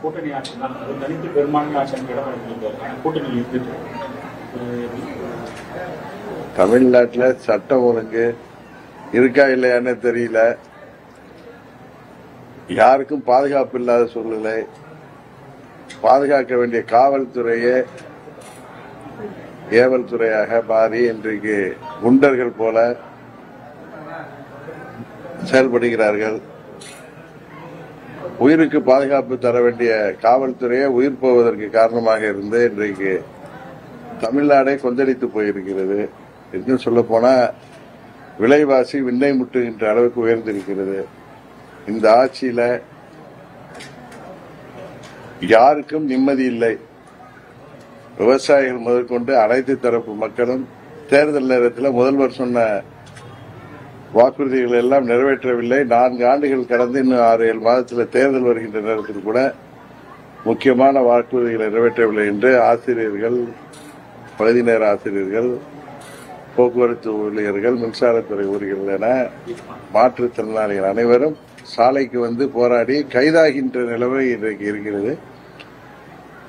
கூட்டணி ஆட்சி தான், தனித்து பெரும்பான்மை ஆட்சி கூட்டணி இருந்துட்டு தமிழ்நாட்டில் சட்டம் ஒழுங்கு இருக்கா இல்லையான்னு தெரியல. யாருக்கும் பாதுகாப்பு இல்லாத சூழ்நிலை. பாதுகாக்க வேண்டிய காவல்துறையே ஏவல் துறையாக மாறி இன்றைக்கு குண்டர்கள் போல செயல்படுகிறார்கள். உயிருக்கு பாதுகாப்பு தர வேண்டிய காவல்துறையே உயிர் போவதற்கு காரணமாக இருந்து இன்றைக்கு தமிழ்நாடே கொந்தளித்து போயிருக்கிறது. இன்னும் சொல்ல போனா விலைவாசி விண்ணை முட்டுகின்ற அளவுக்கு உயர்ந்திருக்கிறது. இந்த ஆட்சியில யாருக்கும் நிம்மதி இல்லை. விவசாயிகள் முதற்கொண்டு அனைத்து தரப்பு மக்களும் தேர்தல் நேரத்தில் முதல்வர் சொன்ன வாக்குறுதிகள் எல்லாம் நிறைவேற்றவில்லை. 4 ஆண்டுகள் கடந்து இன்னும் 6-7 மாதத்தில் தேர்தல் வருகின்ற நேரத்தில் கூட முக்கியமான வாக்குறுதிகளை நிறைவேற்றவில்லை என்று ஆசிரியர்கள், பகுதி நேர ஆசிரியர்கள், போக்குவரத்து ஊழியர்கள், மின்சாரத்துறை ஊழியர்கள் என மாற்றுத்திறனாளிகள் அனைவரும் சாலைக்கு வந்து போராடி கைதாகின்ற நிலைமை இன்றைக்கு இருக்கிறது.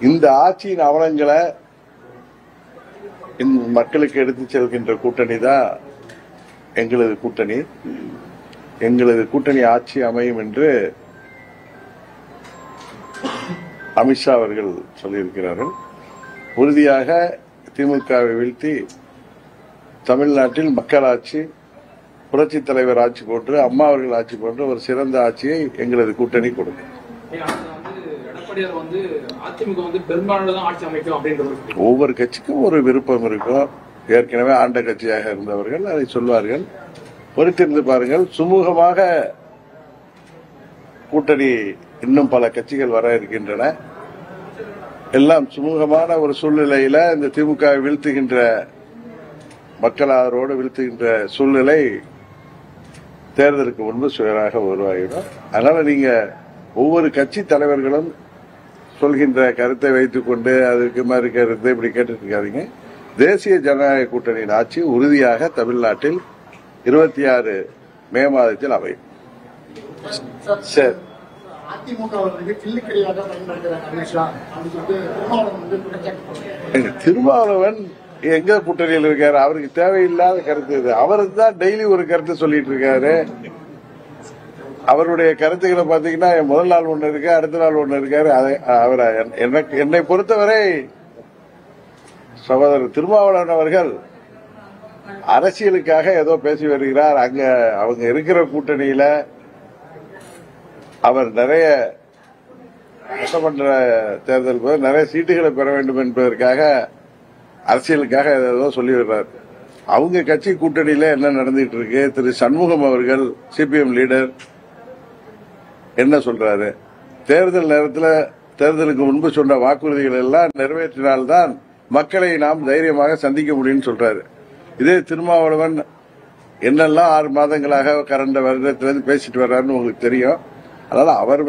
இந்த ஆட்சியின் அவலங்களை மக்களுக்கு எடுத்துச் செல்கின்ற கூட்டணி தான் எங்களது கூட்டணி. எங்களது கூட்டணி ஆட்சி அமையும் என்று அமித்ஷா அவர்கள் சொல்லியிருக்கிறார்கள். உறுதியாக திமுகவை வீழ்த்தி தமிழ்நாட்டில் மக்களாட்சி, புரட்சித் தலைவர் ஆட்சி போன்று, அம்மா அவர்கள் ஆட்சி போன்று ஒரு சிறந்த ஆட்சியை எங்களது கூட்டணி கொடுக்கும். ஒவ்வொரு கட்சிக்கும் ஒரு விருப்பம் இருக்கும். ஏற்கனவே ஆண்ட கட்சியாக இருந்தவர்கள் அதை சொல்வார்கள். பொறுத்திருந்து பாருங்கள். சுமூகமாக கூட்டணி இன்னும் பல கட்சிகள் வர இருக்கின்றன. எல்லாம் சுமூகமான ஒரு சூழ்நிலையில இந்த திமுக வீழ்த்துகின்ற மக்கள் ஆதரவோடு வீழ்த்துகின்ற சூழ்நிலை தேர்தலுக்கு முன்பு சுயராக உருவாகிடும். அதனால நீங்க ஒவ்வொரு கட்சி தலைவர்களும் சொல்கின்ற கருத்தை வைத்துக் கொண்டு அதுக்கு மாதிரி கருத்தை இப்படி கேட்டு இருக்காதீங்க. தேசிய ஜனநாயக கூட்டணியின் ஆட்சி உறுதியாக தமிழ்நாட்டில் 26 மே மாதத்தில் அமையும். சரி, திருமாவளவன் எங்க கூட்டணியில் இருக்காரு? அவருக்கு தேவையில்லாத கருத்து இது. அவருக்கு தான் டெய்லி ஒரு கருத்து சொல்லிட்டு இருக்காரு. அவருடைய கருத்துக்களை பாத்தீங்கன்னா முதல் நாள் ஒண்ணு இருக்கு, அடுத்த நாள் ஒண்ணு இருக்காரு. அவர் என்னை பொறுத்தவரை சகோதரர் திருமாவளவன் அவர்கள் அரசியலுக்காக ஏதோ பேசி வருகிறார். அங்க அவங்க இருக்கிற கூட்டணியில அவர் நிறைய சட்டமன்ற தேர்தல் போது நிறைய சீட்டுகளை பெற வேண்டும் என்பதற்காக அரசியலுக்காக ஏதோ சொல்லி வருகிறார். அவங்க கட்சி கூட்டணியில என்ன நடந்துட்டு இருக்கு? திரு சண்முகம் அவர்கள் சிபிஎம் லீடர் என்ன சொல்றாரு? தேர்தல் நேரத்தில் தேர்தலுக்கு முன்பு சொன்ன வாக்குறுதிகள் எல்லாம் நிறைவேற்றினால்தான் மக்களை நாம் தைரியமாக சந்திக்க முடியும்னு சொல்றாரு. இதே திருமாவளவன் என்னெல்லாம் 6 மாதங்களாக கடந்த வருடத்திலிருந்து பேசிட்டு வர்றாருன்னு உங்களுக்கு தெரியும். அதனால அவர்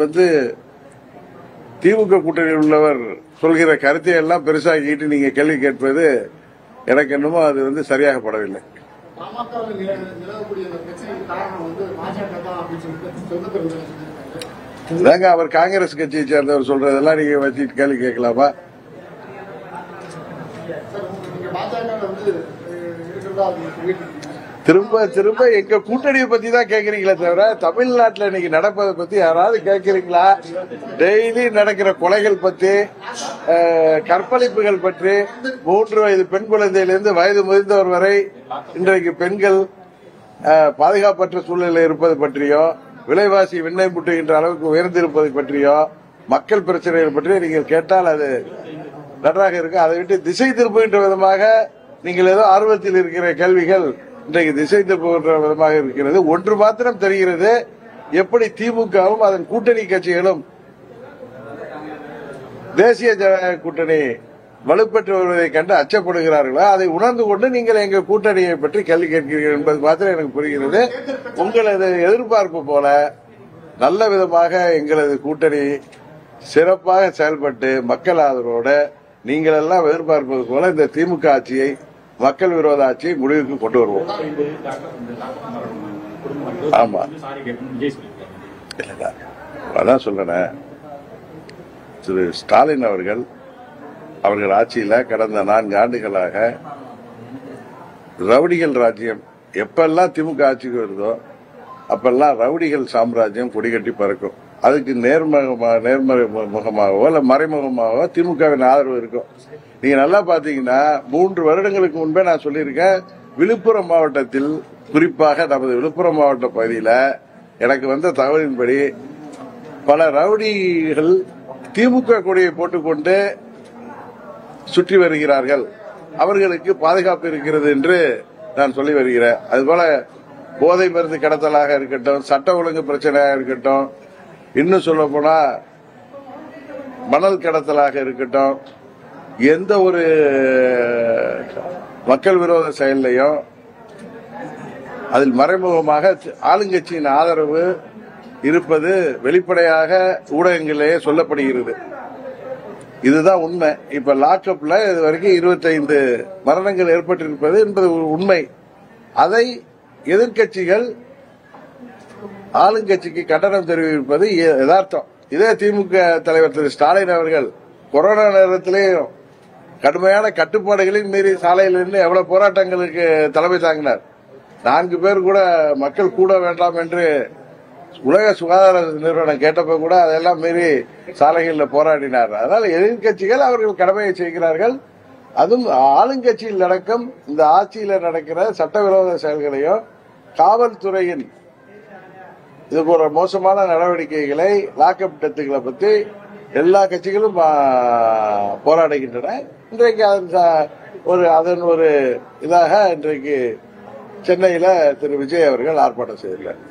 திமுக கூட்டணியில் உள்ளவர் சொல்கிற கருத்தை எல்லாம் பெருசாகிட்டு நீங்க கேள்வி கேட்பது எனக்கு என்னமோ அது சரியாக படவில்லை. அதாங்க அவர் காங்கிரஸ் கட்சியை சேர்ந்தவர் சொல்றதெல்லாம் நீங்க வச்சுட்டு கேள்வி கேட்கலாமா? திரும்ப திரும்ப எங்க கூட்டணியை பத்தி தான் கேக்குறீங்களே தவிர தமிழ்நாட்டில் இன்னைக்கு நடப்பதை பத்தி யாராவது கேட்கிறீங்களா? டெய்லி நடக்கிற கொலைகள் பத்தி, கற்பழிப்புகள் பற்றி, 3 வயது பெண் குழந்தையிலிருந்து வயது முதிர்ந்தவர் வரை இன்றைக்கு பெண்கள் பாதுகாப்பற்ற சூழ்நிலை இருப்பது பற்றியோ, விலைவாசி விண்ணை முட்டுகின்ற அளவுக்கு உயர்ந்திருப்பதை பற்றியோ, மக்கள் பிரச்சனைகள் பற்றியோ நீங்கள் கேட்டால் அது நன்றாக இருக்கு. அதை விட்டு திசை திருப்புகின்ற விதமாக நீங்கள் ஏதோ ஆர்வத்தில் இருக்கிற கேள்விகள் இன்றைக்கு திசை திருப்புகின்ற விதமாக இருக்கிறது. ஒன்று மாத்திரம் தெரிகிறது, எப்படி திமுகவும் அதன் கூட்டணி கட்சிகளும் தேசிய ஜனநாயக கூட்டணி வலுப்பெற்று வருவதை கண்டு அச்சப்படுகிறார்களோ அதை உணர்ந்து கொண்டு நீங்கள் எங்க கூட்டணியை பற்றி கேள்வி கேட்கிறீர்கள் என்பது மாத்திரம் எனக்கு புரிகிறது. உங்களது எதிர்பார்ப்பு போல நல்ல விதமாக எங்களது கூட்டணி சிறப்பாக செயல்பட்டு மக்கள் ஆதரவோடு நீங்கள் எல்லாம் எதிர்பார்ப்பது போல இந்த திமுக ஆட்சியை, மக்கள் விரோத ஆட்சியை முடிவுக்கு கொண்டு வருவோம். ஆமா, அதான் சொல்றேன். திரு ஸ்டாலின் அவர்கள் ஆட்சியில கடந்த 4 ஆண்டுகளாக ரவுடிகள் ராஜ்யம் எப்பெல்லாம் திமுக ஆட்சிக்கு வருதோ அப்பெல்லாம் ரவுடிகள் சாம்ராஜ்யம் கொடிகட்டி பறக்கும். அதுக்கு நேர்முகமாகவோ இல்ல மறைமுகமாகவோ திமுகவின் ஆதரவு இருக்கும். நீங்க நல்லா பாத்தீங்கன்னா 3 வருடங்களுக்கு முன்பே நான் சொல்லியிருக்கேன், விழுப்புரம் மாவட்டத்தில் குறிப்பாக நமது விழுப்புரம் மாவட்ட பகுதியில் எனக்கு வந்த தகவலின்படி பல ரவுடிகள் திமுக கொடியை போட்டுக்கொண்டு சுற்றி வருகிறார்கள், அவர்களுக்கு பாதுகாப்பு இருக்கிறது என்று நான் சொல்லி வருகிறேன். அதுபோல போதை மருந்து கடத்தலாக இருக்கட்டும், சட்ட ஒழுங்கு பிரச்சனையாக இருக்கட்டும், இன்னும் சொல்ல போனா மணல் கடத்தலாக இருக்கட்டும், எந்த ஒரு மக்கள் விரோத செயலையும் அதில் மறைமுகமாக ஆளுங்கட்சியின் ஆதரவு இருப்பது வெளிப்படையாக ஊடகங்களிலேயே சொல்லப்படுகிறது. இதுதான் உண்மை. இப்ப லாக்அப்ல இது வரைக்கும் 25 மரணங்கள் ஏற்பட்டிருப்பது என்பது உண்மை. அதை எதிர்கட்சிகள் ஆளுங்கட்சிக்கு கண்டனம் தெரிவிப்பது யதார்த்தம். இதே திமுக தலைவர் திரு ஸ்டாலின் அவர்கள் கொரோனா நேரத்திலேயும் கடுமையான கட்டுப்பாடுகளையும் மீறி சாலையில் நின்று எவ்வளவு போராட்டங்களுக்கு தலைமை தாங்கினார். 4 பேர் கூட மக்கள் கூட வேண்டாம் என்று உலக சுகாதார நிறுவனம் கேட்டப்ப கூட அதெல்லாம் மீறி சாலைகளில் போராடினார். அதனால எதிர்கட்சிகள் அவர்கள் கடமையை செய்கிறார்கள். அதுவும் ஆளுங்கட்சியில் நடக்கும் இந்த ஆட்சியில் நடக்கிற சட்டவிரோத செயல்களையும் காவல்துறையின் இது போன்ற மோசமான நடவடிக்கைகளை லாக்அப் டெத்துகளை பற்றி எல்லா கட்சிகளும் போராடுகின்றன. இன்றைக்கு அதன் ஒரு இதாக இன்றைக்கு சென்னையில திரு விஜய் அவர்கள் ஆர்ப்பாட்டம் செய்திருக்கிறார்.